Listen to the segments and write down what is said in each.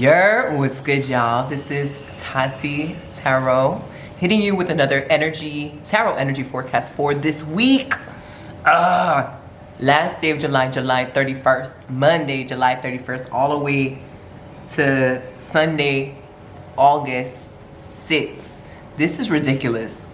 What's good, y'all? This is Tati Tarot, hitting you with another tarot energy forecast for this week. Last day of July 31st, Monday, July 31st, all the way to Sunday, August 6th. This is ridiculous.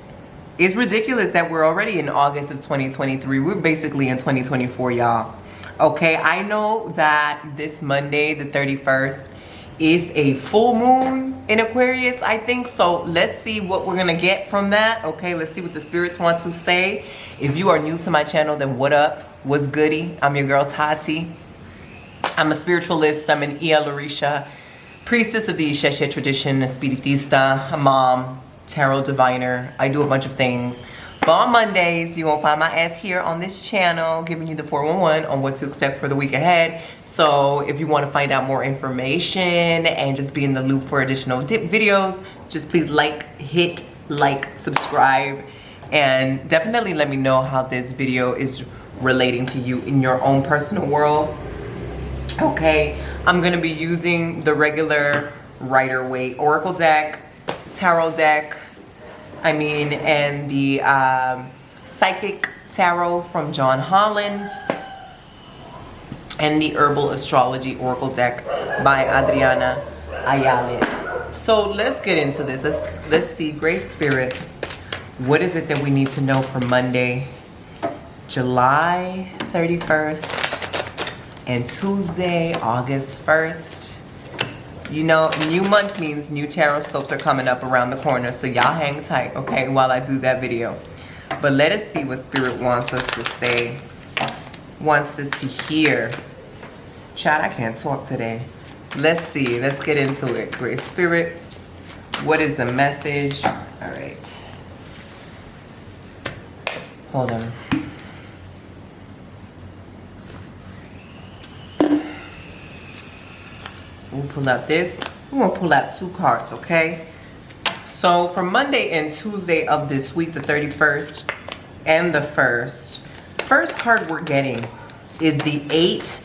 It's ridiculous that we're already in August of 2023. We're basically in 2024, y'all. Okay, I know that this Monday, the 31st, is a full moon in Aquarius, I think. So let's see what we're gonna get from that. Okay, let's see what the spirits want to say. If you are new to my channel, then what up? What's goody? I'm your girl Tati. I'm a spiritualist. I'm an Iyalorisa Priestess of the tradition, Espiritista, a mom, tarot diviner. I do a bunch of things. But on Mondays, you won't find my ass here on this channel giving you the 411 on what to expect for the week ahead. So if you want to find out more information and just be in the loop for additional videos, just please hit like, subscribe, and definitely let me know how this video is relating to you in your own personal world. Okay, I'm going to be using the regular Rider-Waite Oracle deck, Tarot deck, and the Psychic Tarot from John Holland, and the Herbal Astrology Oracle deck by Adriana Ayales. So let's get into this. Let's see, Great Spirit, what is it that we need to know for Monday, July 31st, and Tuesday, August 1st. You know, new month means new tarot scopes are coming up around the corner, so y'all hang tight, okay, while I do that video. But let us see what Spirit wants us to say, wants us to hear. Child, I can't talk today. Let's see, let's get into it. Great Spirit, what is the message? All right. Hold on. We'll pull out this. We're going to pull out two cards, okay? So for Monday and Tuesday of this week, the 31st and the 1st, first card we're getting is the 8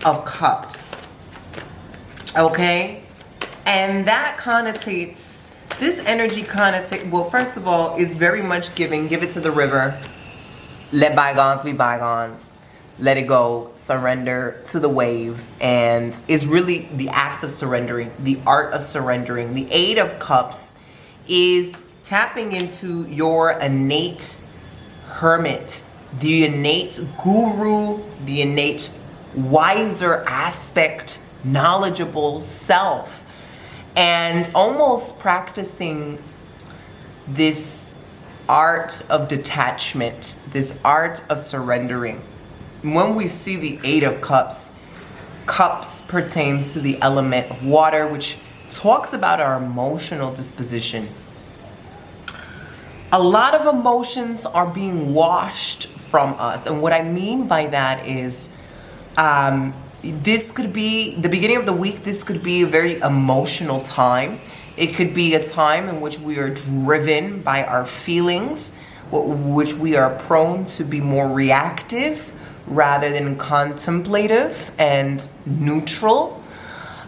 of Cups, okay? And that connotates, this energy connotates, well, first of all, is very much giving, give it to the river, let bygones be bygones. Let it go, surrender to the wave, and it's really the act of surrendering, the art of surrendering. The 8 of Cups is tapping into your innate hermit, the innate guru, the innate wiser aspect, knowledgeable self, and almost practicing this art of detachment, this art of surrendering. When we see the 8 of Cups, Cups pertains to the element of water, which talks about our emotional disposition. A lot of emotions are being washed from us. And what I mean by that is, this could be the beginning of the week. This could be a very emotional time. It could be a time in which we are driven by our feelings, which we are prone to be more reactive rather than contemplative and neutral.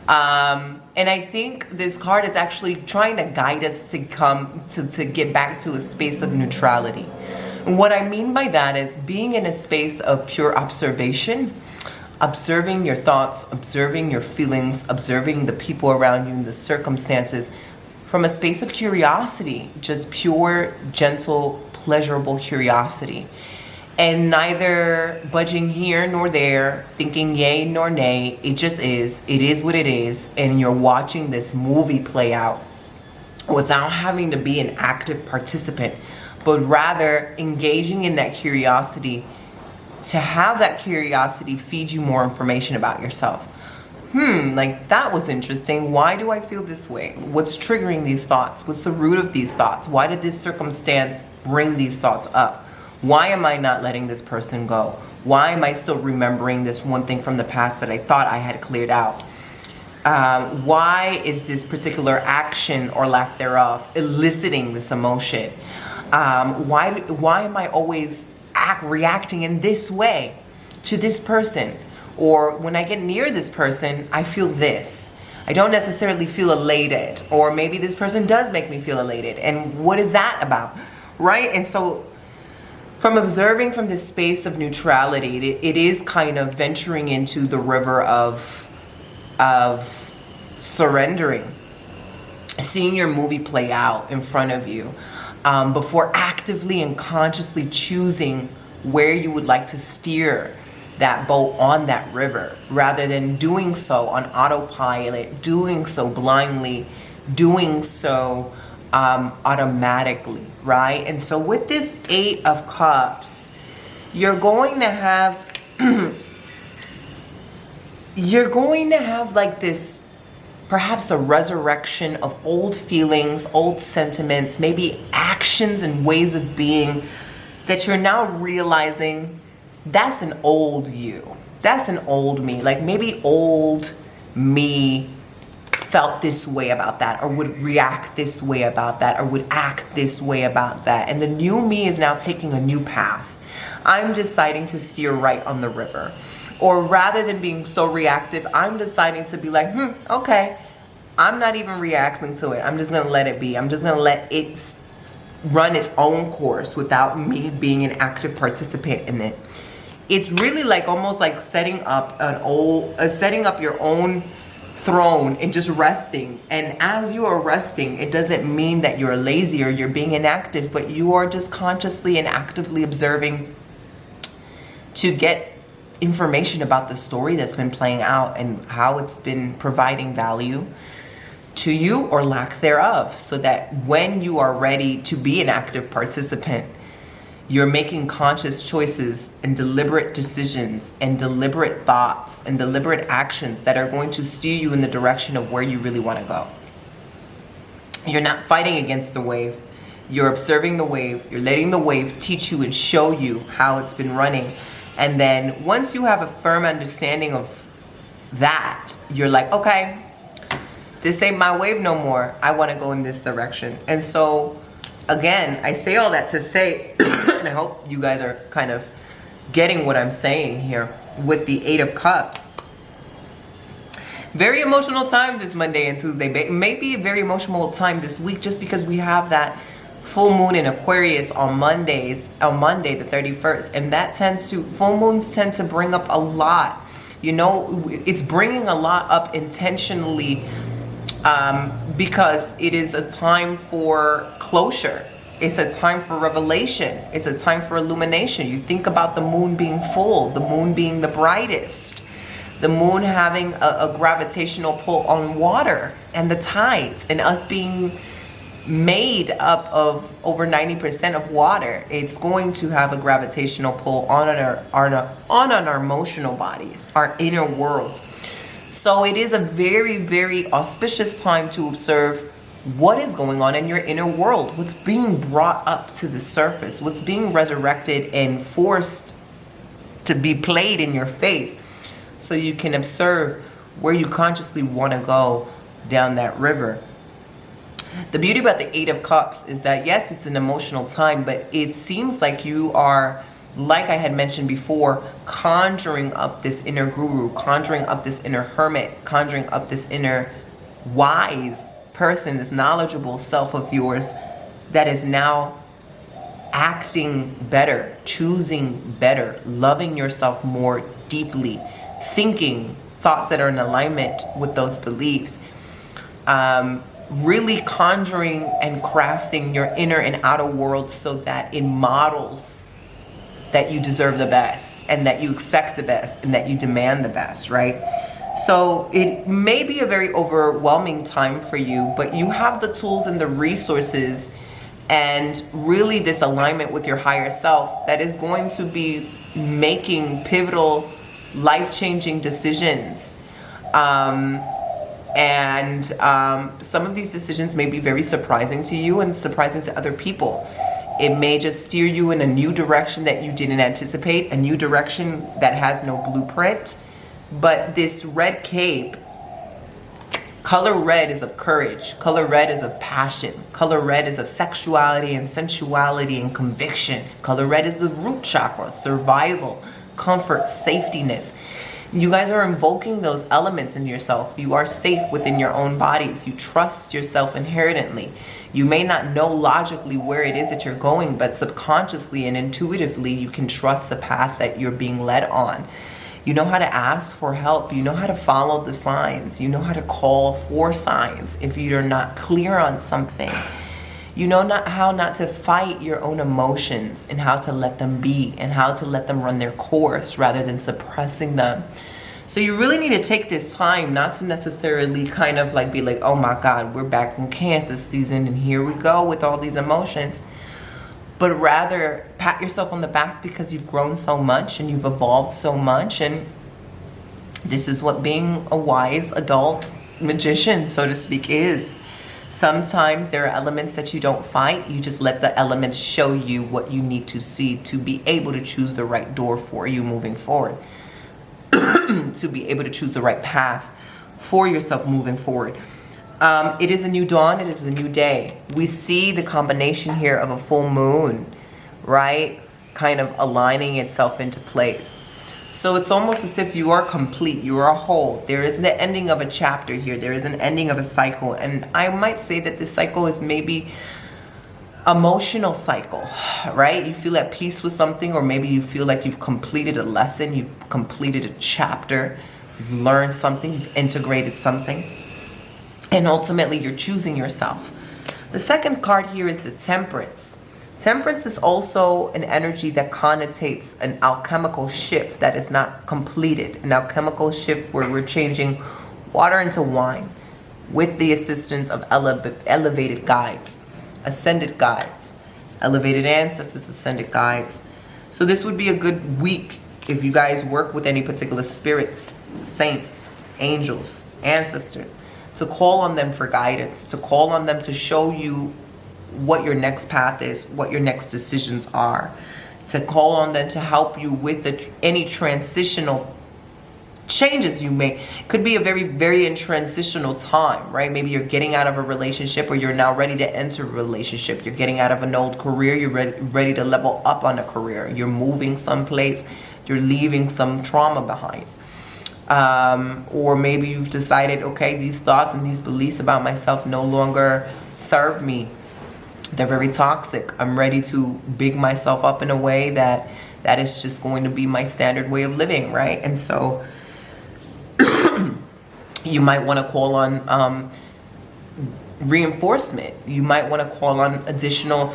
And I think this card is actually trying to guide us to come to get back to a space of neutrality. And what I mean by that is being in a space of pure observation, observing your thoughts, observing your feelings, observing the people around you and the circumstances from a space of curiosity, just pure, gentle, pleasurable curiosity. And neither budging here nor there, thinking yay nor nay. It just is. It is what it is. And you're watching this movie play out without having to be an active participant, but rather engaging in that curiosity to have that curiosity feed you more information about yourself. Like that was interesting. Why do I feel this way? What's triggering these thoughts? What's the root of these thoughts? Why did this circumstance bring these thoughts up? Why am I not letting this person go? Why am I still remembering this one thing from the past that I thought I had cleared out? Why is this particular action or lack thereof eliciting this emotion? Why am I always reacting in this way to this person? Or when I get near this person, I feel this. I don't necessarily feel elated, or maybe this person does make me feel elated. And what is that about, right? And so from observing from this space of neutrality, it is kind of venturing into the river of surrendering, seeing your movie play out in front of you, before actively and consciously choosing where you would like to steer that boat on that river, rather than doing so on autopilot, doing so blindly, doing so automatically, right? And so with this 8 of Cups, you're going to have like this, perhaps a resurrection of old feelings, old sentiments, maybe actions and ways of being that you're now realizing that's an old you. That's an old me. Like maybe old me felt this way about that, or would react this way about that, or would act this way about that. And the new me is now taking a new path. I'm deciding to steer right on the river. Or rather than being so reactive, I'm deciding to be like, okay, I'm not even reacting to it. I'm just going to let it be. I'm just going to let it run its own course without me being an active participant in it. It's really like almost like setting up your own throne and just resting. And as you are resting, it doesn't mean that you're lazy or you're being inactive, but you are just consciously and actively observing to get information about the story that's been playing out and how it's been providing value to you or lack thereof, so that when you are ready to be an active participant, you're making conscious choices and deliberate decisions and deliberate thoughts and deliberate actions that are going to steer you in the direction of where you really want to go. You're not fighting against the wave. You're observing the wave. You're letting the wave teach you and show you how it's been running. And then once you have a firm understanding of that, you're like, okay, this ain't my wave no more. I want to go in this direction. And so again, I say all that to say, and I hope you guys are kind of getting what I'm saying here with the 8 of Cups. Very emotional time this Monday and Tuesday. Maybe a very emotional time this week, just because we have that full moon in Aquarius on Monday the 31st. And that full moons tend to bring up a lot. You know, it's bringing a lot up intentionally, because it is a time for closure. It's a time for revelation. It's a time for illumination. You think about the moon being full, the moon being the brightest, the moon having a gravitational pull on water and the tides, and us being made up of over 90% of water. It's going to have a gravitational pull on our emotional bodies, our inner worlds. So it is a very, very auspicious time to observe what is going on in your inner world, what's being brought up to the surface, what's being resurrected and forced to be played in your face, so you can observe where you consciously want to go down that river. The beauty about the 8 of Cups is that, yes, it's an emotional time, but it seems like you are, like I had mentioned before, conjuring up this inner guru, conjuring up this inner hermit, conjuring up this inner wise person, this knowledgeable self of yours that is now acting better, choosing better, loving yourself more deeply, thinking thoughts that are in alignment with those beliefs, really conjuring and crafting your inner and outer world so that it models that you deserve the best, and that you expect the best, and that you demand the best, right? So it may be a very overwhelming time for you, but you have the tools and the resources and really this alignment with your higher self that is going to be making pivotal, life-changing decisions. Some of these decisions may be very surprising to you and surprising to other people. It may just steer you in a new direction that you didn't anticipate, a new direction that has no blueprint. But this red cape, color red is of courage, color red is of passion, color red is of sexuality and sensuality and conviction. Color red is the root chakra, survival, comfort, safetyness. You guys are invoking those elements in yourself. You are safe within your own bodies. You trust yourself inherently. You may not know logically where it is that you're going, but subconsciously and intuitively, you can trust the path that you're being led on. You know how to ask for help. You know how to follow the signs. You know how to call for signs if you're not clear on something. You know how not to fight your own emotions and how to let them be and how to let them run their course rather than suppressing them. So you really need to take this time not to necessarily kind of like be like, oh my God, we're back in Cancer season and here we go with all these emotions. But rather pat yourself on the back because you've grown so much and you've evolved so much. And this is what being a wise adult magician, so to speak, is. Sometimes there are elements that you don't fight. You just let the elements show you what you need to see to be able to choose the right door for you moving forward. To be able to choose the right path for yourself moving forward. It is a new dawn. It is a new day. We see the combination here of a full moon, right? Kind of aligning itself into place. So it's almost as if you are complete. You are whole. There is the ending of a chapter here. There is an ending of a cycle. And I might say that this cycle is maybe emotional cycle, right? You feel at peace with something, or maybe you feel like you've completed a lesson. You've completed a chapter. You've learned something. You've integrated something. And ultimately, you're choosing yourself. The second card here is the Temperance. Temperance is also an energy that connotates an alchemical shift that is not completed. An alchemical shift where we're changing water into wine with the assistance of elevated guides, ascended guides, elevated ancestors, ascended guides. So this would be a good week if you guys work with any particular spirits, saints, angels, ancestors, to call on them for guidance, to call on them to show you what your next path is, what your next decisions are, to call on them to help you with any transitional changes you make. Could be a very, very in transitional time, right? Maybe you're getting out of a relationship, or you're now ready to enter a relationship. You're getting out of an old career. You're ready to level up on a career. You're moving someplace. You're leaving some trauma behind. Or maybe you've decided, okay, these thoughts and these beliefs about myself no longer serve me. They're very toxic. I'm ready to big myself up in a way that is just going to be my standard way of living, right? And so you might want to call on reinforcement. You might want to call on additional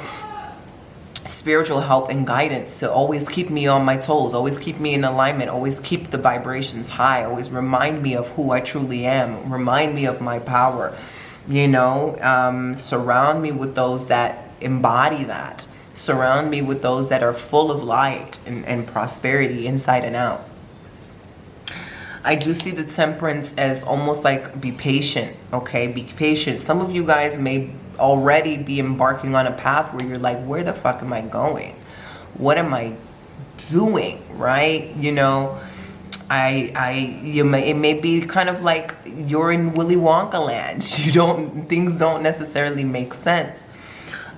spiritual help and guidance to always keep me on my toes, always keep me in alignment, always keep the vibrations high, always remind me of who I truly am, remind me of my power, you know, surround me with those that embody that, surround me with those that are full of light and prosperity inside and out. I do see the Temperance as almost like be patient, okay? Be patient. Some of you guys may already be embarking on a path where you're like, where the fuck am I going? What am I doing, right? You know, it may be kind of like you're in Willy Wonka land. Things don't necessarily make sense.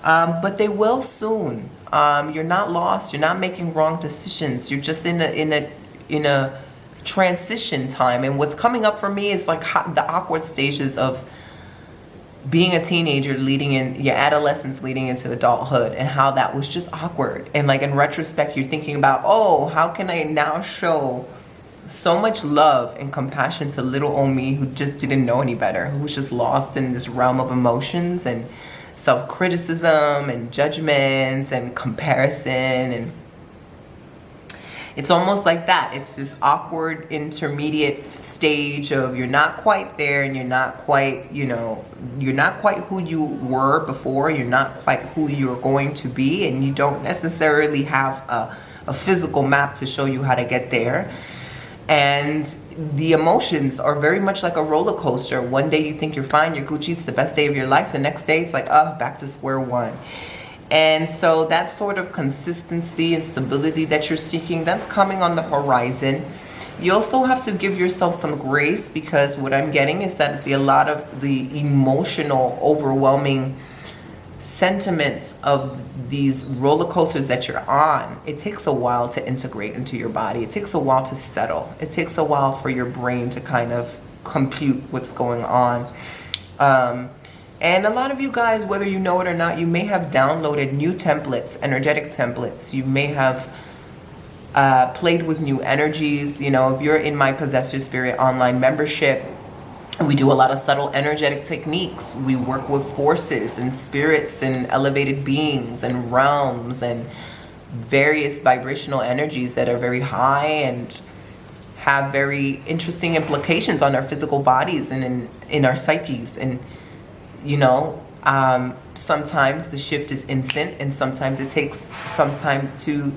But they will soon. You're not lost. You're not making wrong decisions. You're just in a transition time. And what's coming up for me is like the awkward stages of being a teenager, leading in your adolescence, leading into adulthood, and how that was just awkward. And like in retrospect, you're thinking about, oh, how can I now show so much love and compassion to little old me who just didn't know any better, who was just lost in this realm of emotions and self-criticism and judgments and comparison. And it's almost like that. It's this awkward intermediate stage of you're not quite there and you're not quite, you know, you're not quite who you were before. You're not quite who you're going to be, and you don't necessarily have a physical map to show you how to get there. And the emotions are very much like a roller coaster. One day you think you're fine, you're Gucci, it's the best day of your life. The next day it's like, oh, back to square one. And so that sort of consistency and stability that you're seeking, that's coming on the horizon. You also have to give yourself some grace, because what I'm getting is that a lot of the emotional, overwhelming sentiments of these roller coasters that you're on, it takes a while to integrate into your body. It takes a while to settle. It takes a while for your brain to kind of compute what's going on. And a lot of you guys, whether you know it or not, you may have downloaded new templates, energetic templates. You may have played with new energies. You know, if you're in my Possess Your Spirit online membership, we do a lot of subtle energetic techniques. We work with forces and spirits and elevated beings and realms and various vibrational energies that are very high and have very interesting implications on our physical bodies and in our psyches. And, you know, sometimes the shift is instant and sometimes it takes some time to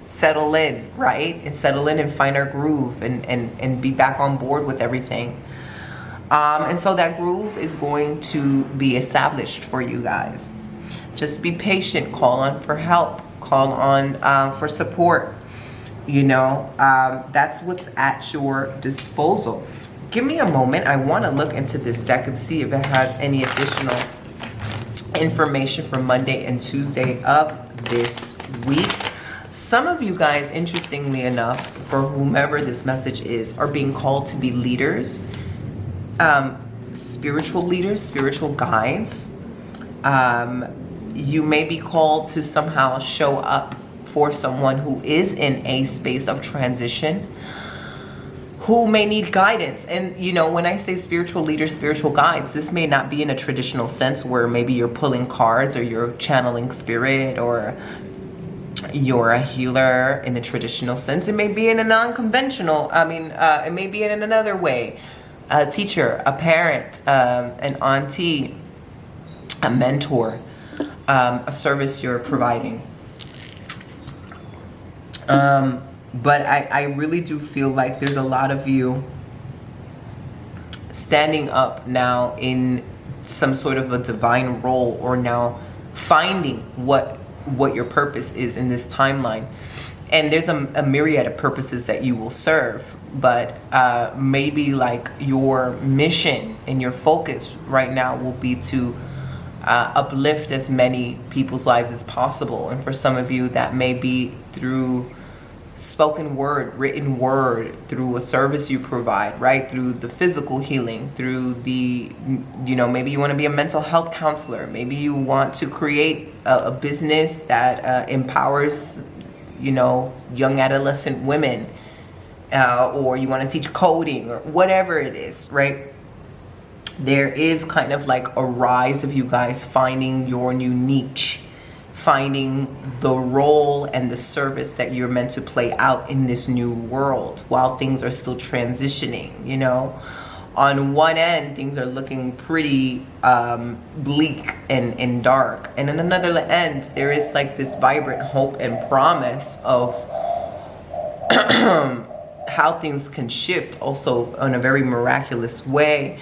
settle in, right? And settle in and find our groove and be back on board with everything. And so that groove is going to be established for you guys. Just be patient, call on for help, call on for support. You know, that's what's at your disposal. Give me a moment. I want to look into this deck and see if it has any additional information for Monday and Tuesday of this week. Some of you guys, interestingly enough, for whomever this message is, are being called to be leaders. Spiritual leaders, spiritual guides. You may be called to somehow show up for someone who is in a space of transition, who may need guidance. And, you know, when I say spiritual leaders, spiritual guides, this may not be in a traditional sense where maybe you're pulling cards or you're channeling spirit or you're a healer in the traditional sense. It may be in a non-conventional, it may be in another way. A teacher, a parent, an auntie, a mentor, a service you're providing. But I really do feel like there's a lot of you standing up now in some sort of a divine role, or now finding what your purpose is in this timeline. And there's a myriad of purposes that you will serve, but maybe like your mission and your focus right now will be to uplift as many people's lives as possible. And for some of you, that may be through spoken word, written word, through a service you provide, right? Through the physical healing, through the, you know, maybe you want to be a mental health counselor. Maybe you want to create a business that empowers, you know, young adolescent women, or you want to teach coding or whatever it is, right? There is kind of like a rise of you guys finding your new niche, finding the role and the service that you're meant to play out in this new world while things are still transitioning. You know, on one end, things are looking pretty bleak and dark. And on another end, there is like this vibrant hope and promise of how things can shift also in a very miraculous way,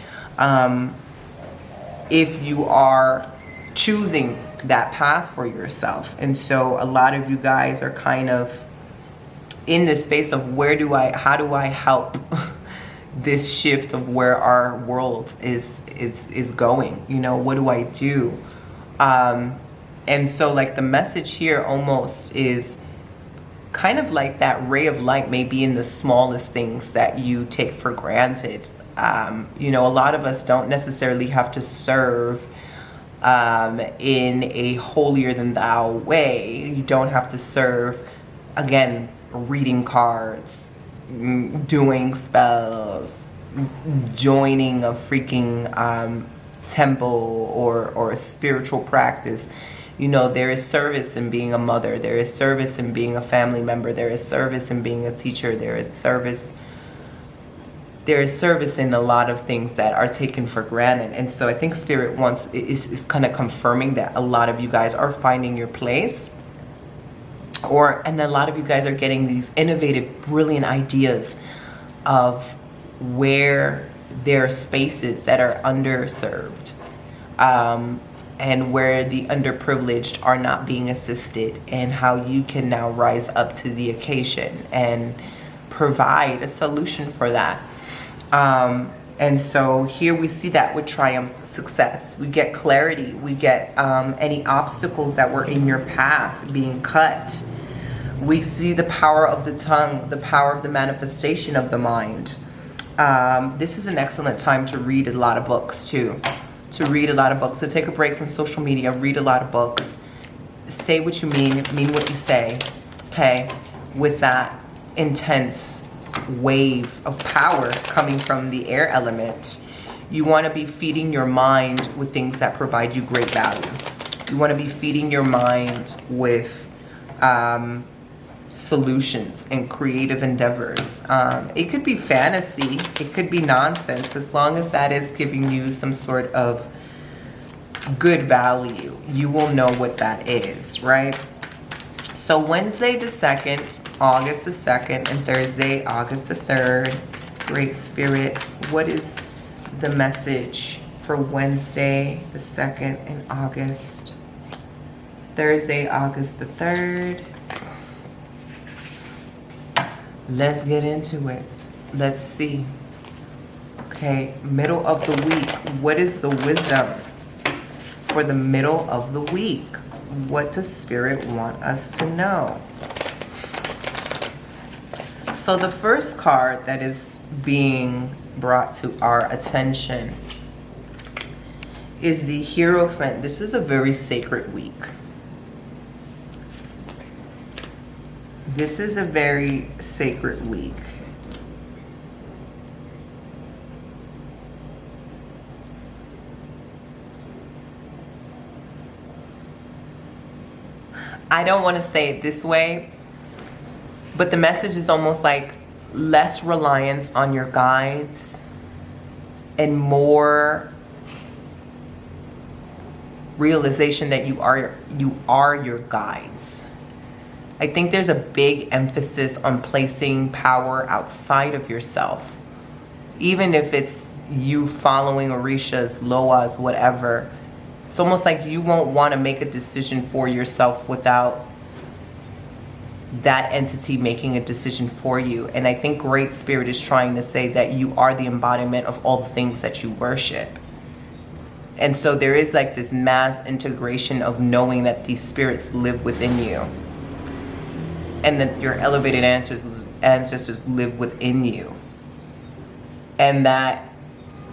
if you are choosing that path for yourself. And so a lot of you guys are kind of in this space of how do I help this shift of where our world is going? You know, what do I do? And so like the message here almost is kind of like that ray of light may be in the smallest things that you take for granted. You know, a lot of us don't necessarily have to serve in a holier than thou way. You don't have to serve, again, reading cards, doing spells, joining a freaking temple or a spiritual practice. You know, there is service in being a mother. There is service in being a family member. There is service in being a teacher. There is service in a lot of things that are taken for granted. And so I think Spirit is kind of confirming that a lot of you guys are finding your place, and a lot of you guys are getting these innovative, brilliant ideas of where there are spaces that are underserved, and where the underprivileged are not being assisted, and how you can now rise up to the occasion and provide a solution for that. And so here we see that with triumph success. We get clarity. We get any obstacles that were in your path being cut. We see the power of the tongue, the power of the manifestation of the mind. This is an excellent time to read a lot of books too. To read a lot of books. To take a break from social media, read a lot of books. Say what you mean what you say. Okay? With that intense wave of power coming from the air element, you want to be feeding your mind with things that provide you great value. You want to be feeding your mind with solutions and creative endeavors. It could be fantasy, it could be nonsense, as long as that is giving you some sort of good value. You will know what that is, right? So Wednesday the 2nd, August the 2nd, and Thursday, August the 3rd. Great Spirit, what is the message for Wednesday the 2nd and August? Thursday, August the 3rd. Let's get into it. Let's see. Okay, middle of the week. What is the wisdom for the middle of the week? What does Spirit want us to know? So the first card that is being brought to our attention is the Hierophant. This is a very sacred week. This is a very sacred week. I don't want to say it this way, but the message is almost like less reliance on your guides and more realization that you are your guides. I think there's a big emphasis on placing power outside of yourself. Even if it's you following Orishas, Loas, whatever. It's almost like you won't want to make a decision for yourself without that entity making a decision for you. And I think Great Spirit is trying to say that you are the embodiment of all the things that you worship. And so there is like this mass integration of knowing that these spirits live within you. And that your elevated ancestors live within you. And that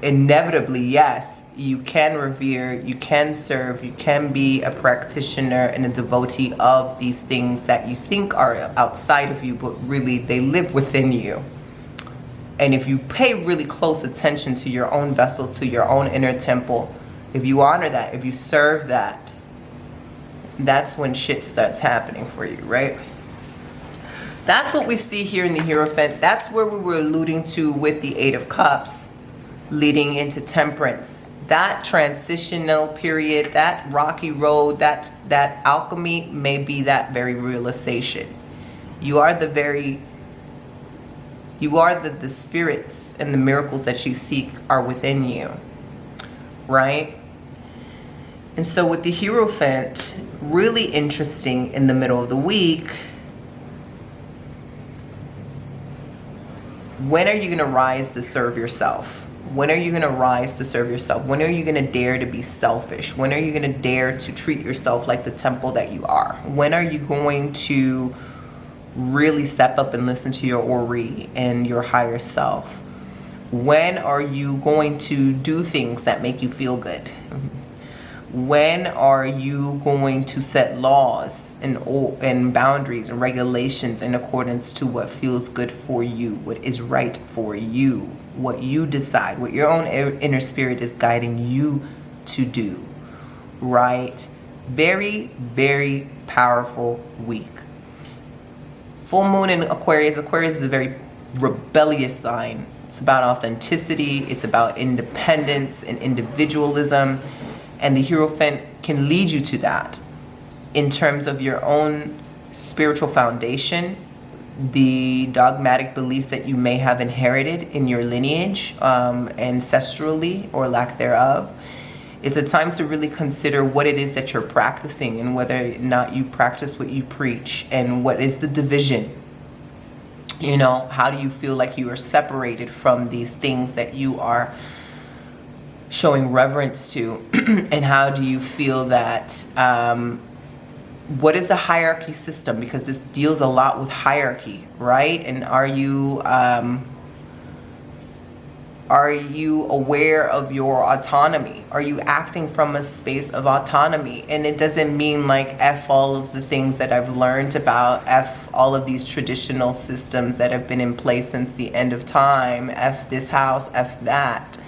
inevitably, yes, you can revere, you can serve, you can be a practitioner and a devotee of these things that you think are outside of you, but really they live within you. And if you pay really close attention to your own vessel, to your own inner temple, if you honor that, if you serve that, that's when shit starts happening for you, right? That's what we see here in the Hierophant. That's where we were alluding to with the Eight of Cups, leading into Temperance. That transitional period, that rocky road, that alchemy may be that very realization. You are the spirits, and the miracles that you seek are within you, right? And so with the Hierophant, really interesting in the middle of the week. When are you going to rise to serve yourself? When are you going to rise to serve yourself? When are you going to dare to be selfish? When are you going to dare to treat yourself like the temple that you are? When are you going to really step up and listen to your Ori and your higher self? When are you going to do things that make you feel good? When are you going to set laws and boundaries and regulations in accordance to what feels good for you, what is right for you, what you decide, what your own inner spirit is guiding you to do, right? Very, very powerful week. Full moon in Aquarius. Aquarius is a very rebellious sign. It's about authenticity. It's about independence and individualism. And the Hierophant can lead you to that in terms of your own spiritual foundation, the dogmatic beliefs that you may have inherited in your lineage, ancestrally or lack thereof. It's a time to really consider what it is that you're practicing and whether or not you practice what you preach, and what is the division. You know, how do you feel like you are separated from these things that you are showing reverence to? And how do you feel that, what is the hierarchy system? Because this deals a lot with hierarchy, right? And are you aware of your autonomy? Are you acting from a space of autonomy? And it doesn't mean like F all of the things that I've learned about, F all of these traditional systems that have been in place since the end of time, F this house, F that.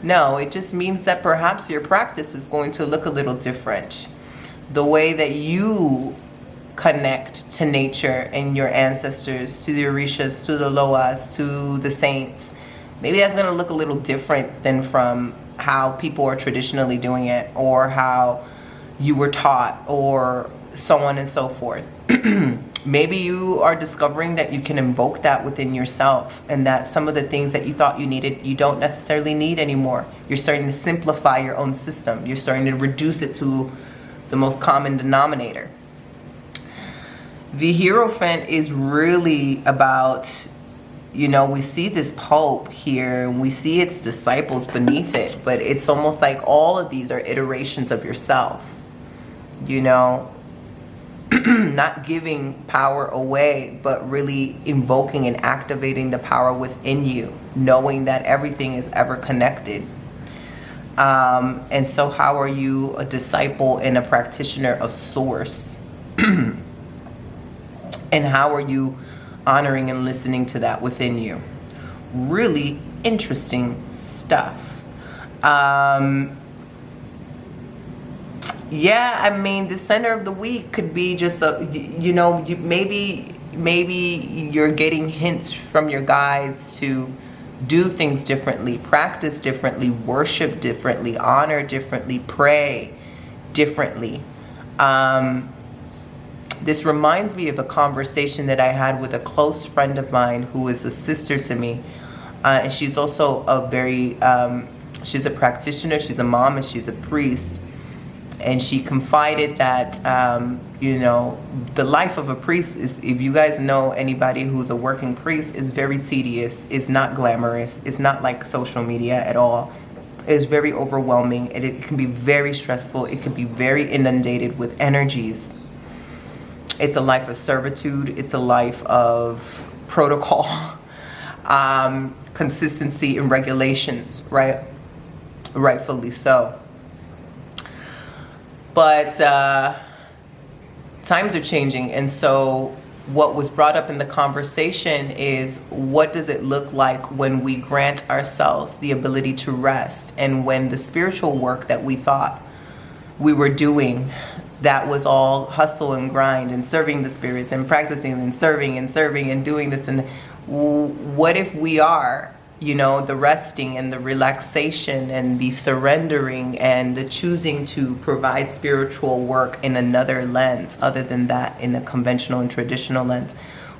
No, it just means that perhaps your practice is going to look a little different. The way that you connect to nature and your ancestors, to the Orishas, to the Loas, to the saints, maybe that's going to look a little different than from how people are traditionally doing it, or how you were taught, or so on and so forth. Maybe you are discovering that you can invoke that within yourself, and that some of the things that you thought you needed, you don't necessarily need anymore. You're starting to simplify your own system. You're starting to reduce it to the most common denominator. The Hierophant is really about, you know, we see this Pope here, and we see its disciples beneath it, but it's almost like all of these are iterations of yourself, you know, not giving power away, but really invoking and activating the power within you, knowing that everything is ever connected. And so how are you a disciple and a practitioner of Source? And how are you honoring and listening to that within you? Really interesting stuff. Yeah, I mean, the center of the week could be just a, you know, maybe you're getting hints from your guides to do things differently, practice differently, worship differently, honor differently, pray differently. This reminds me of a conversation that I had with a close friend of mine who is a sister to me. And she's also a very, she's a practitioner, she's a mom, and she's a priest. And she confided that, you know, the life of a priest is, if you guys know anybody who's a working priest, is very tedious. It's not glamorous. It's not like social media at all. It's very overwhelming. And it can be very stressful. It can be very inundated with energies. It's a life of servitude. It's a life of protocol, consistency and regulations, right? Rightfully so. But times are changing, and so what was brought up in the conversation is, what does it look like when we grant ourselves the ability to rest, and when the spiritual work that we thought we were doing, that was all hustle and grind and serving the spirits and practicing and serving and doing this, and what if we are, you know, the resting and the relaxation and the surrendering and the choosing to provide spiritual work in another lens other than that, in a conventional and traditional lens?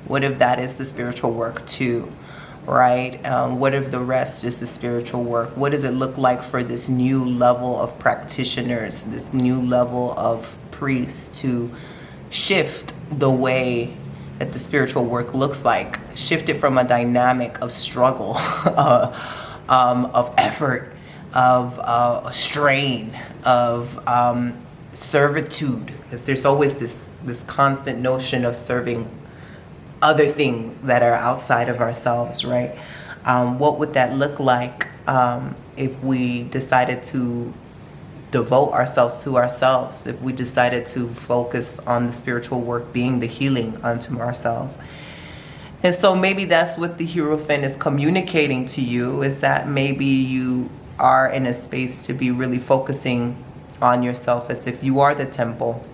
What if that is the spiritual work too, right? What if the rest is the spiritual work? What does it look like for this new level of practitioners, this new level of priests, to shift the way that the spiritual work looks like, shift it from a dynamic of struggle, of effort, of strain, of servitude, because there's always this constant notion of serving other things that are outside of ourselves, right? What would that look like if we decided to devote ourselves to ourselves, if we decided to focus on the spiritual work being the healing unto ourselves? And so maybe that's what the Hierophant is communicating to you, is that maybe you are in a space to be really focusing on yourself, as if you are the temple,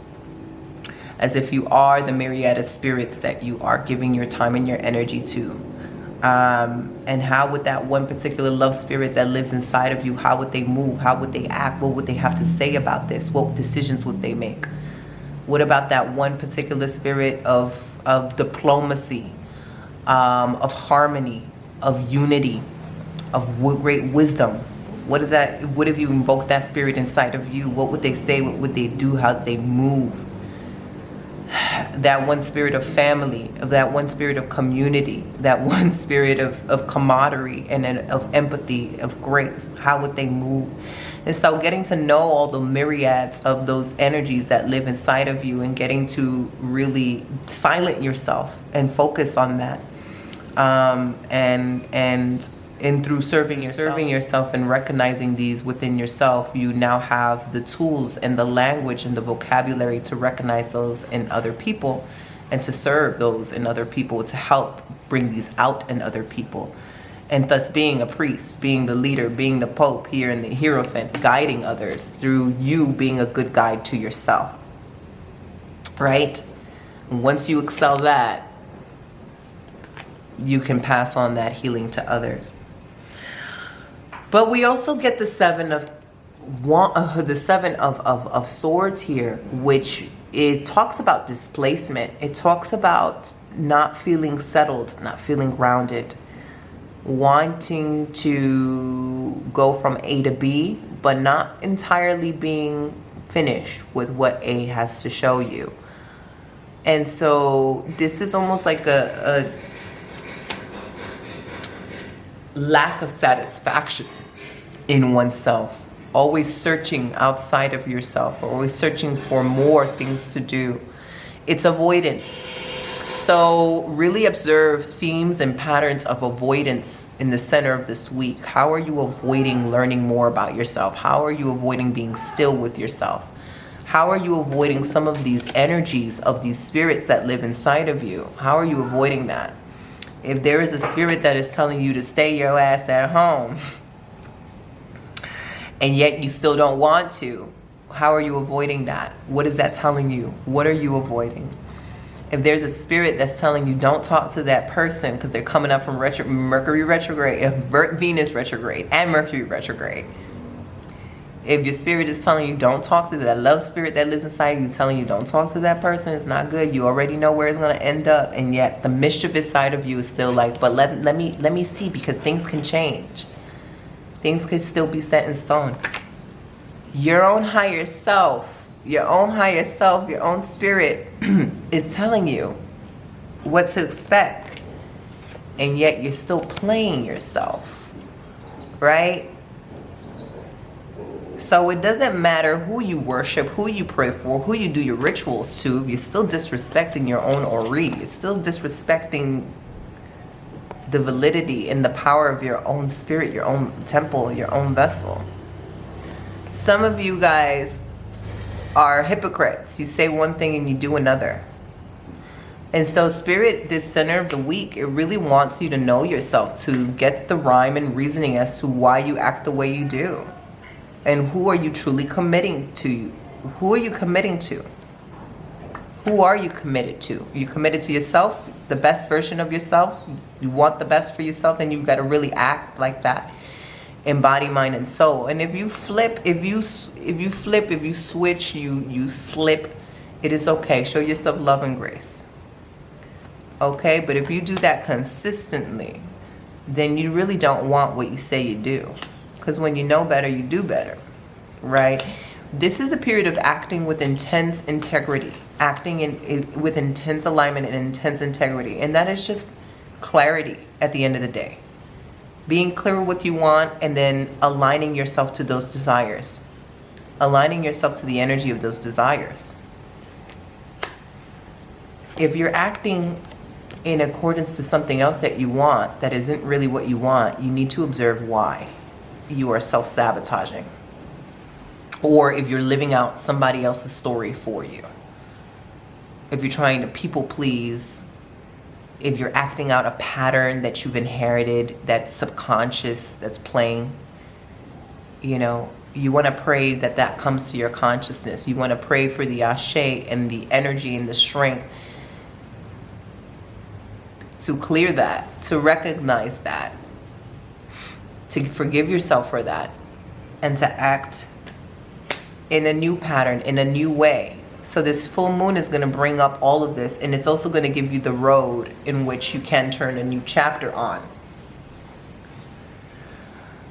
as if you are the myriad of spirits that you are giving your time and your energy to. And how would that one particular love spirit that lives inside of you, how would they move? How would they act? What would they have to say about this? What decisions would they make? What about that one particular spirit of diplomacy, of harmony, of unity, of great wisdom? What if you invoke that spirit inside of you? What would they say? What would they do? How would they move? that one spirit of family, of that one spirit of community, that one spirit of camaraderie and of empathy, of grace. How would they move? And so getting to know all the myriads of those energies that live inside of you and getting to really silence yourself and focus on that. And through serving yourself and recognizing these within yourself, you now have the tools and the language and the vocabulary to recognize those in other people and to serve those in other people, to help bring these out in other people. And thus being a priest, being the leader, being the Pope here in the Hierophant, guiding others through you being a good guide to yourself. Right? And once you excel that, you can pass on that healing to others. But we also get the seven of swords here, which it talks about displacement. It talks about not feeling settled, not feeling grounded, wanting to go from A to B, but not entirely being finished with what A has to show you. And so this is almost like a lack of satisfaction in oneself, always searching outside of yourself, always searching for more things to do. It's avoidance. So really observe themes and patterns of avoidance in the center of this week. How are you avoiding learning more about yourself? How are you avoiding being still with yourself? How are you avoiding some of these energies of these spirits that live inside of you? How are you avoiding that? If there is a spirit that is telling you to stay your ass at home, and yet you still don't want to, how are you avoiding that? What is that telling you? What are you avoiding? If there's a spirit that's telling you don't talk to that person because they're coming up from Mercury retrograde, Venus retrograde, and Mercury retrograde. If your spirit is telling you don't talk to that love spirit that lives inside you, telling you don't talk to that person, it's not good. You already know where it's going to end up, and yet the mischievous side of you is still like, but let me see, because things can change. Things could still be set in stone. Your own higher self, your own spirit is telling you what to expect, and yet you're still playing yourself, right? So it doesn't matter who you worship, who you pray for, who you do your rituals to, you're still disrespecting your own Ori. You're still disrespecting the validity and the power of your own spirit, your own temple, your own vessel. Some of you guys are hypocrites. You say one thing and you do another. And so spirit, this center of the week, it really wants you to know yourself, to get the rhyme and reasoning as to why you act the way you do. And who are you truly committing to? Who are you committing to? Who are you committed to? Are you committed to yourself, the best version of yourself? You want the best for yourself, then you've got to really act like that in body, mind, and soul. And if you flip, if you switch, you slip, it is okay. Show yourself love and grace. Okay? But if you do that consistently, then you really don't want what you say you do. Because when you know better, you do better. Right? This is a period of acting with intense integrity, with intense alignment and intense integrity. And that is just clarity at the end of the day. Being clear with what you want and then aligning yourself to those desires. Aligning yourself to the energy of those desires. If you're acting in accordance to something else that you want that isn't really what you want, you need to observe why you are self-sabotaging. Or if you're living out somebody else's story for you. If you're trying to people please, if you're acting out a pattern that you've inherited, that's subconscious, that's playing, you know, you want to pray that that comes to your consciousness. You want to pray for the ashe and the energy and the strength to clear that, to recognize that, to forgive yourself for that, and to act in a new pattern, in a new way. So this full moon is going to bring up all of this, and it's also going to give you the road in which you can turn a new chapter on.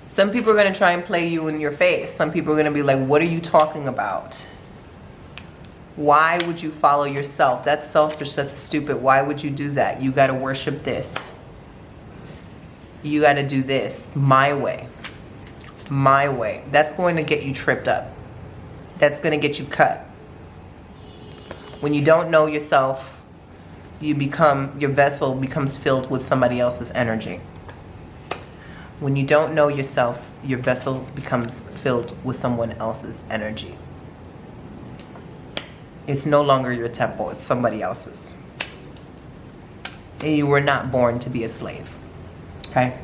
Some people are going to try and play you in your face. Some people are going to be like, what are you talking about? Why would you follow yourself? That's selfish. That's stupid. Why would you do that? You got to worship this. You got to do this my way. My way. That's going to get you tripped up. That's going to get you cut. When you don't know yourself, your vessel becomes filled with somebody else's energy. When you don't know yourself, your vessel becomes filled with someone else's energy. It's no longer your temple, it's somebody else's. And you were not born to be a slave. Okay?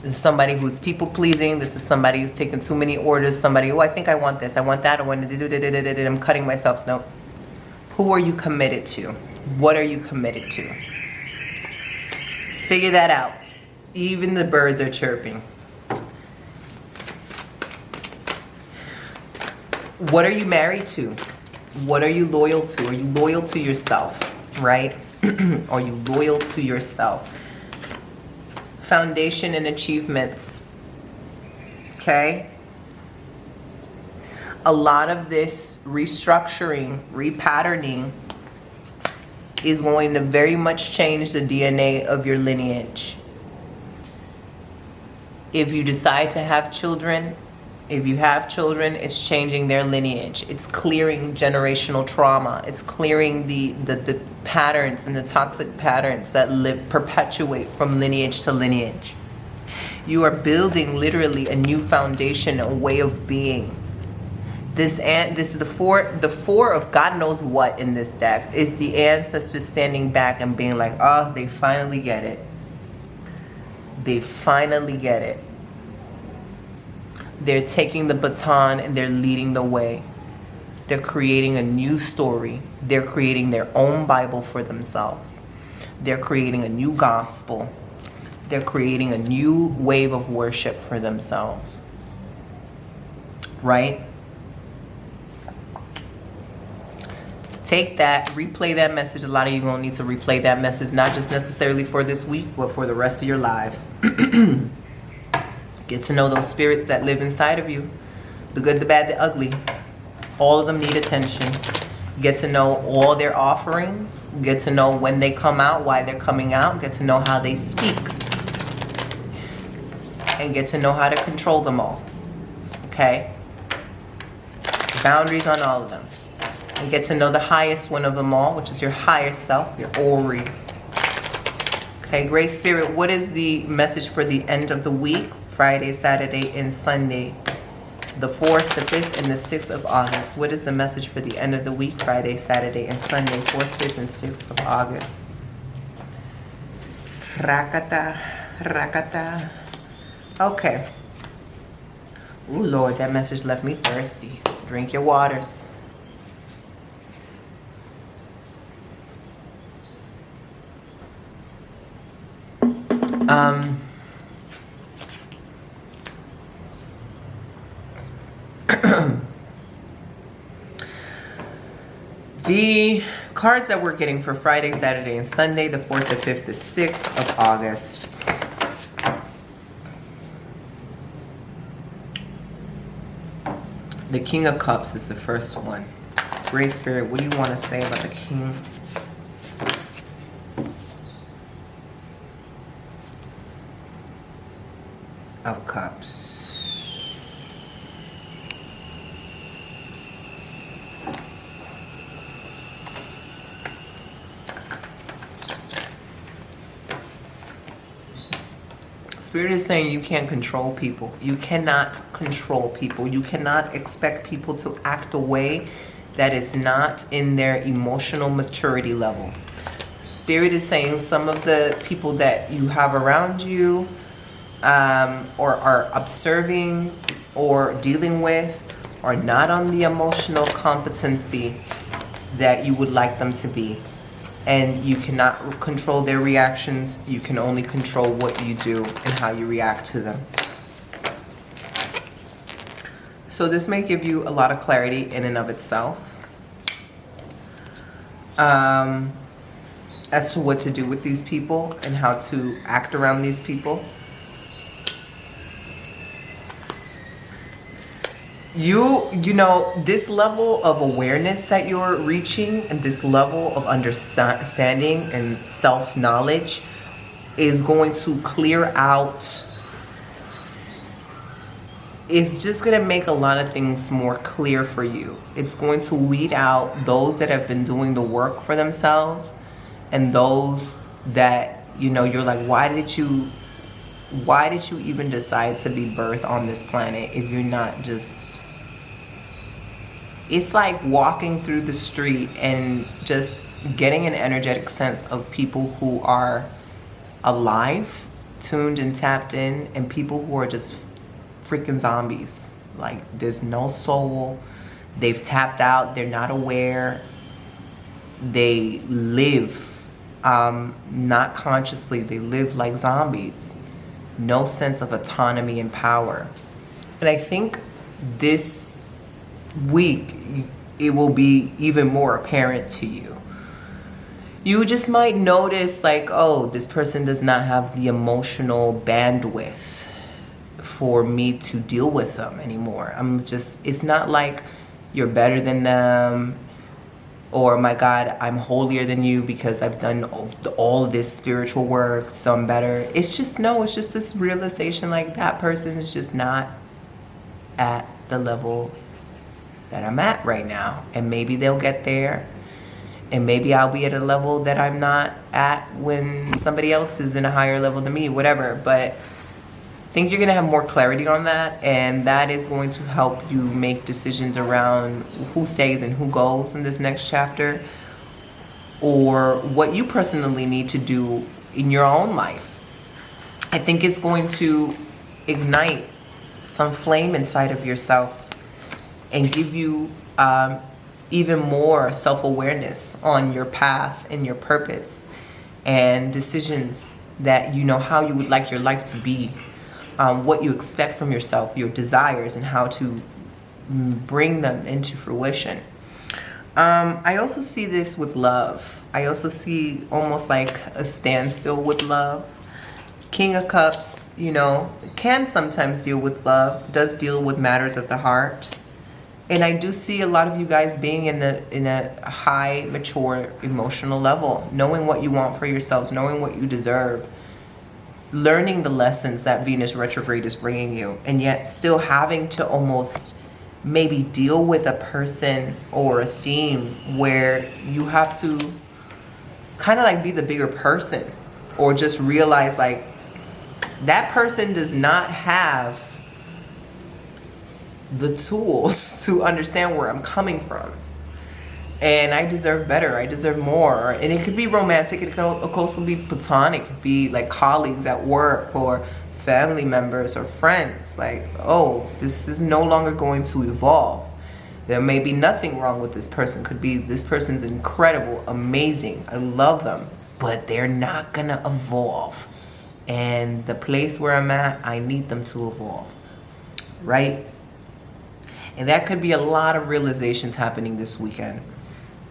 This is somebody who's people-pleasing. This is somebody who's taking too many orders. Somebody, oh, I think I want this. I want that. I want to I'm cutting myself. No. Who are you committed to? What are you committed to? Figure that out. Even the birds are chirping. What are you married to? What are you loyal to? Are you loyal to yourself? Right? Are you loyal to yourself? Foundation and achievements. Okay? A lot of this restructuring, repatterning is going to very much change the DNA of your lineage. If you decide to have children, if you have children, it's changing their lineage. It's clearing generational trauma. It's clearing the patterns and the toxic patterns that perpetuate from lineage to lineage. You are building literally a new foundation, a way of being. This is the four of God knows what in this deck is the ancestors standing back and being like, oh, they finally get it. They finally get it. They're taking the baton and they're leading the way. They're creating a new story. They're creating their own Bible for themselves. They're creating a new gospel. They're creating a new wave of worship for themselves. Right? Take that, replay that message. A lot of you are going to need to replay that message, not just necessarily for this week, but for the rest of your lives. Get to know those spirits that live inside of you. The good, the bad, the ugly. All of them need attention. Get to know all their offerings. Get to know when they come out, why they're coming out. Get to know how they speak. And get to know how to control them all. Okay? Boundaries on all of them. And get to know the highest one of them all, which is your higher self, your Ori. Okay, Great Spirit, what is the message for the end of the week? Friday, Saturday, and Sunday. The 4th, the 5th, and the 6th of August. What is the message for the end of the week? Friday, Saturday, and Sunday. 4th, 5th, and 6th of August. Rakata, rakata. Okay. Ooh, Lord, that message left me thirsty. Drink your waters. The cards that we're getting for Friday, Saturday, and Sunday, the 4th, the 5th, the 6th of August. The King of Cups is the first one. Great Spirit, what do you want to say about the King of Cups? Spirit is saying you can't control people. You cannot control people. You cannot expect people to act a way that is not in their emotional maturity level. Spirit is saying some of the people that you have around you or are observing or dealing with are not on the emotional competency that you would like them to be. And you cannot control their reactions. You can only control what you do and how you react to them. So this may give you a lot of clarity in and of itself as to what to do with these people and how to act around these people. you know, this level of awareness that you're reaching and this level of understanding and self-knowledge is going to clear out. It's just going to make a lot of things more clear for you. It's going to weed out those that have been doing the work for themselves and those that, you know, you're like, why did you even decide to be birthed on this planet if you're not just... It's like walking through the street and just getting an energetic sense of people who are alive, tuned and tapped in, and people who are just freaking zombies. Like, there's no soul. They've tapped out. They're not aware. They live not consciously. They live like zombies. No sense of autonomy and power. And I think this week it will be even more apparent to you. You just might notice, like, oh, this person does not have the emotional bandwidth for me to deal with them anymore. It's not like you're better than them, or my God, I'm holier than you because I've done all of this spiritual work, so I'm better. It's just this realization, like, that person is just not at the level that I'm at right now. And maybe they'll get there. And maybe I'll be at a level that I'm not at when somebody else is in a higher level than me, whatever. But I think you're going to have more clarity on that. And that is going to help you make decisions around who stays and who goes in this next chapter, or what you personally need to do in your own life. I think it's going to ignite some flame inside of yourself and give you even more self-awareness on your path and your purpose and decisions that you know how you would like your life to be, what you expect from yourself, your desires, and how to bring them into fruition. I also see this with love. I also see almost like a standstill with love. King of Cups, you know, can sometimes deal with love, does deal with matters of the heart. And I do see a lot of you guys being in a high, mature, emotional level, knowing what you want for yourselves, knowing what you deserve, learning the lessons that Venus retrograde is bringing you, and yet still having to almost maybe deal with a person or a theme where you have to kind of like be the bigger person, or just realize like that person does not have the tools to understand where I'm coming from, and I deserve better. I deserve more. And it could be romantic. It could also be platonic. It could be like colleagues at work or family members or friends. Like, oh, this is no longer going to evolve. There may be nothing wrong with this person. Could be this person's incredible, amazing, I love them, but they're not gonna evolve. And the place where I'm at, I need them to evolve, right? And that could be a lot of realizations happening this weekend.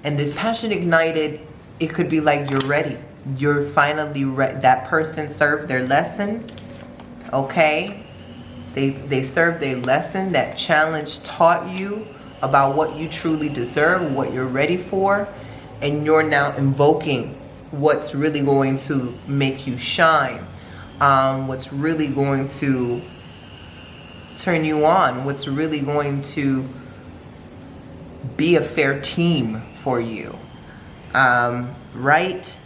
And this passion ignited, it could be like you're ready. You're finally ready. That person served their lesson, okay? They served their lesson. That challenge taught you about what you truly deserve, what you're ready for. And you're now invoking what's really going to make you shine. What's really going to turn you on, what's really going to be a fair team for you, right?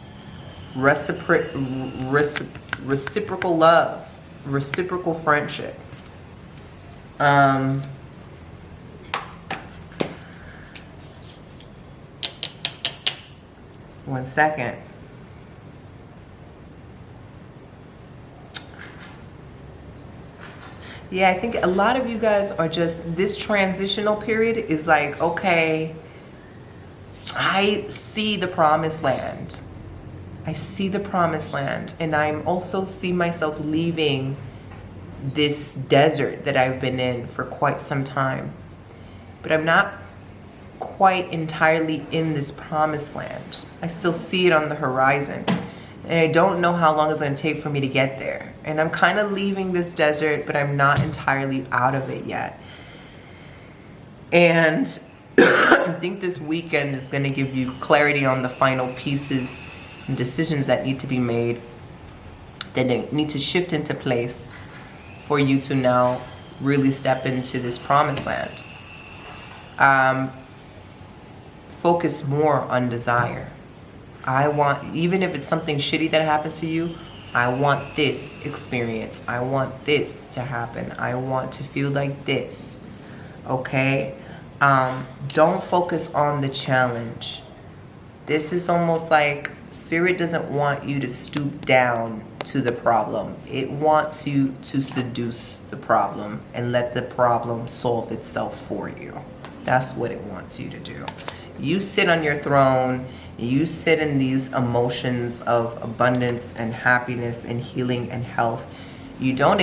Reciprocal love, reciprocal friendship. One second. Yeah, I think a lot of you guys are just, this transitional period is like, okay, I see the promised land. I see the promised land. And I'm also see myself leaving this desert that I've been in for quite some time. But I'm not quite entirely in this promised land. I still see it on the horizon. And I don't know how long it's going to take for me to get there. And I'm kind of leaving this desert, but I'm not entirely out of it yet. And I think this weekend is going to give you clarity on the final pieces and decisions that need to be made, that need to shift into place for you to now really step into this promised land. Focus more on desire. I want, even if it's something shitty that happens to you, I want this experience. I want this to happen. I want to feel like this. Okay? Don't focus on the challenge. This is almost like Spirit doesn't want you to stoop down to the problem. It wants you to seduce the problem and let the problem solve itself for you. That's what it wants you to do. You sit on your throne. You sit in these emotions of abundance and happiness and healing and health. You don't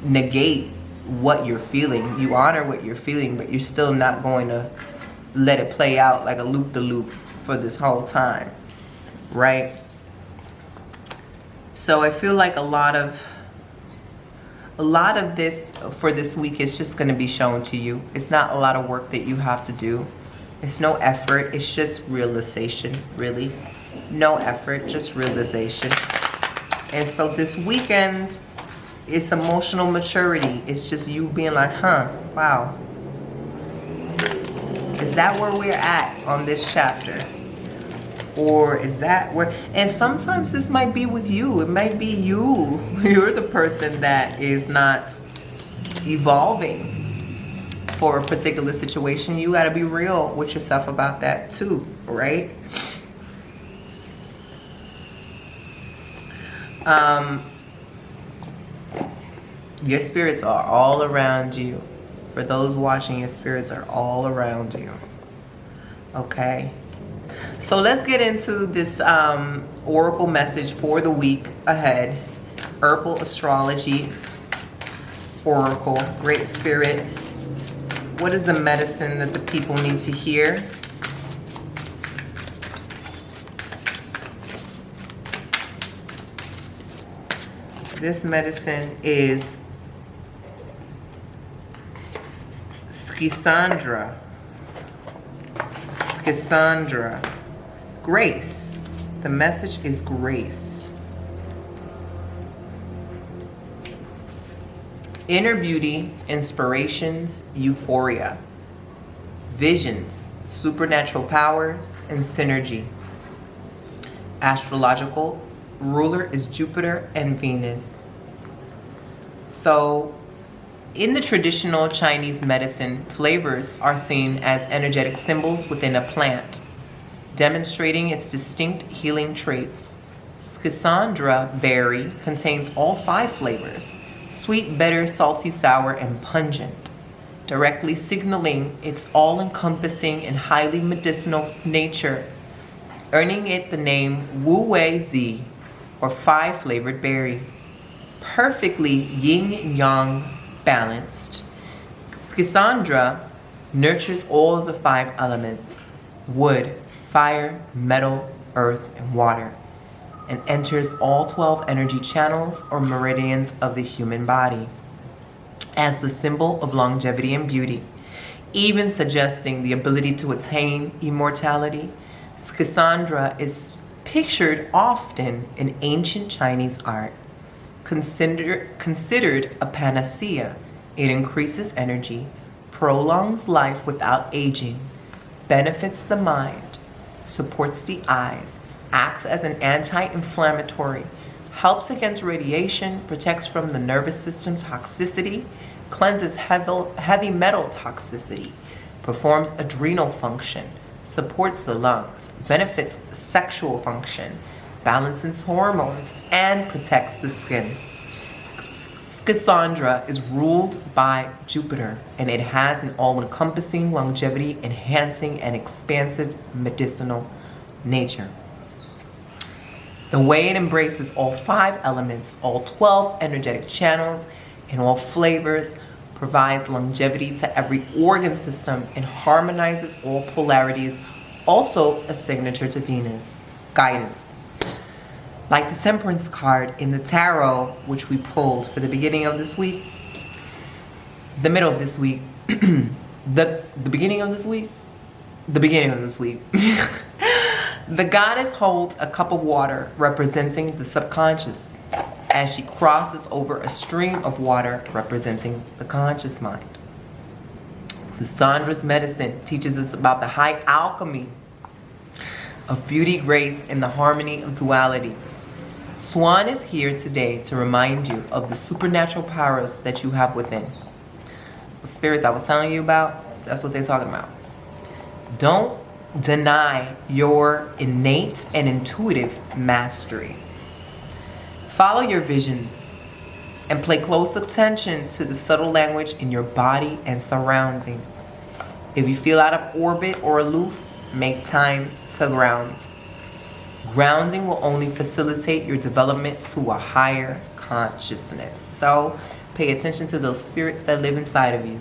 negate what you're feeling. You honor what you're feeling, but you're still not going to let it play out like a loop-de-loop for this whole time, right? So I feel like a lot of this for this week is just going to be shown to you. It's not a lot of work that you have to do. It's no effort. It's just realization, really. No effort, just realization. And so this weekend, it's emotional maturity. It's just you being like, wow. Is that where we're at on this chapter? Or is that where... And sometimes this might be with you. It might be you. You're the person that is not evolving for a particular situation. You got to be real with yourself about that too, right? Your spirits are all around you. For those watching, your spirits are all around you. Okay? So let's get into this oracle message for the week ahead. Herbal astrology oracle. Great Spirit, what is the medicine that the people need to hear? This medicine is Schisandra. Schisandra. Grace. The message is grace. Inner beauty, inspirations, euphoria. Visions, supernatural powers, and synergy. Astrological ruler is Jupiter and Venus. So, in the traditional Chinese medicine, flavors are seen as energetic symbols within a plant, demonstrating its distinct healing traits. Schisandra berry contains all 5 flavors: sweet, bitter, salty, sour, and pungent, directly signaling its all-encompassing and highly medicinal nature, earning it the name Wu Wei Zi, or 5-flavored berry. Perfectly yin-yang balanced, Schisandra nurtures all of the 5 elements: wood, fire, metal, earth, and water, and enters all 12 energy channels or meridians of the human body as the symbol of longevity and beauty, even suggesting the ability to attain immortality. Schisandra is pictured often in ancient Chinese art. Considered a panacea, it increases energy, prolongs life without aging, benefits the mind, supports the eyes, acts as an anti-inflammatory, helps against radiation, protects from the nervous system toxicity, cleanses heavy metal toxicity, performs adrenal function, supports the lungs, benefits sexual function, balances hormones, and protects the skin. Schisandra is ruled by Jupiter, and it has an all-encompassing, longevity, enhancing, and expansive medicinal nature. The way it embraces all 5 elements, all 12 energetic channels, and all flavors, provides longevity to every organ system, and harmonizes all polarities, also a signature to Venus. Guidance. Like the Temperance card in the Tarot, which we pulled for the beginning of this week, the middle of this week, the beginning of this week, the goddess holds a cup of water representing the subconscious as she crosses over a stream of water representing the conscious mind. Sandra's medicine teaches us about the high alchemy of beauty, grace, and the harmony of dualities. Swan is here today to remind you of the supernatural powers that you have within. The spirits I was telling you about, that's what they're talking about. Don't deny your innate and intuitive mastery. Follow your visions and pay close attention to the subtle language in your body and surroundings. If you feel out of orbit or aloof, make time to ground. Grounding will only facilitate your development to a higher consciousness. So pay attention to those spirits that live inside of you.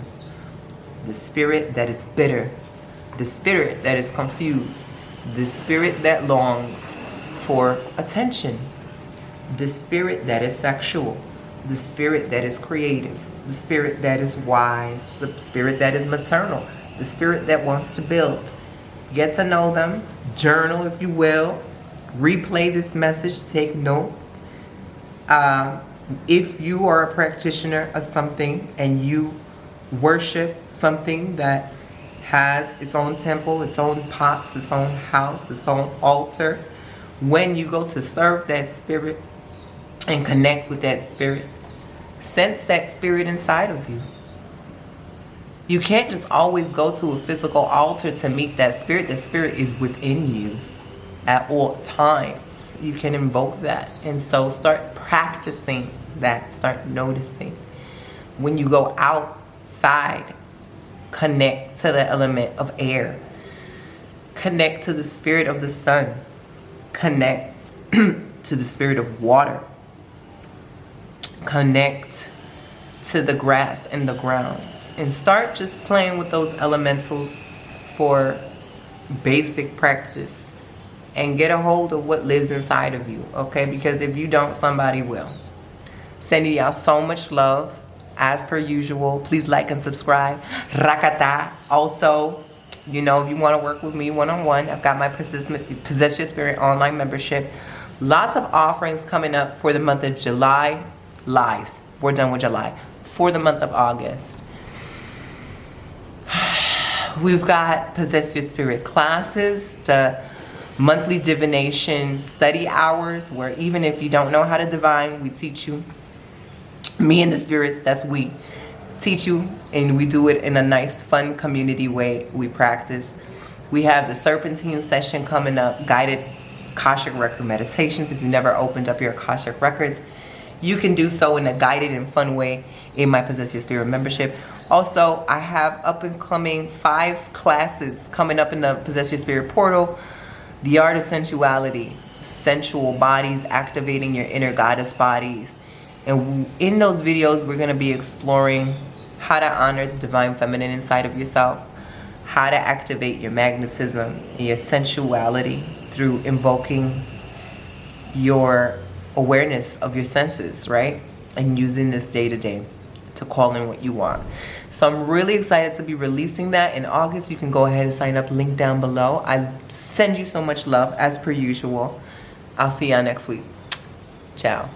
The spirit that is bitter, the spirit that is confused, the spirit that longs for attention, the spirit that is sexual, the spirit that is creative, the spirit that is wise, the spirit that is maternal, the spirit that wants to build. Get to know them, journal if you will, replay this message, take notes. If you are a practitioner of something and you worship something that has its own temple, its own pots, its own house, its own altar, when you go to serve that spirit and connect with that spirit, sense that spirit inside of you. You can't just always go to a physical altar to meet that spirit. The spirit is within you at all times. You can invoke that. And so start practicing that. Start noticing. When you go outside, connect to the element of air. Connect to the spirit of the sun. Connect to the spirit of water. Connect to the grass and the ground. And start just playing with those elementals for basic practice. And get a hold of what lives inside of you, okay? Because if you don't, somebody will. Sending y'all so much love. As per usual, please like and subscribe. Rakata. Also, you know, if you want to work with me one-on-one, I've got my Possess Your Spirit online membership. Lots of offerings coming up for the month of July. Lies. We're done with July. For the month of August. We've got Possess Your Spirit classes, the monthly divination study hours, where even if you don't know how to divine, we teach you. Me and the spirits, that's we, teach you, and we do it in a nice, fun community way. We practice. We have the Serpentine session coming up, guided Akashic record meditations. If you've never opened up your Akashic records, you can do so in a guided and fun way in my Possess Your Spirit membership. Also, I have up and coming 5 classes coming up in the Possess Your Spirit portal. The Art of Sensuality, sensual bodies, activating your inner goddess bodies. And in those videos, we're going to be exploring how to honor the divine feminine inside of yourself, how to activate your magnetism and your sensuality through invoking your awareness of your senses, right? And using this day to day to call in what you want. So I'm really excited to be releasing that in August. You can go ahead and sign up, link down below. I send you so much love as per usual. I'll see y'all next week. Ciao.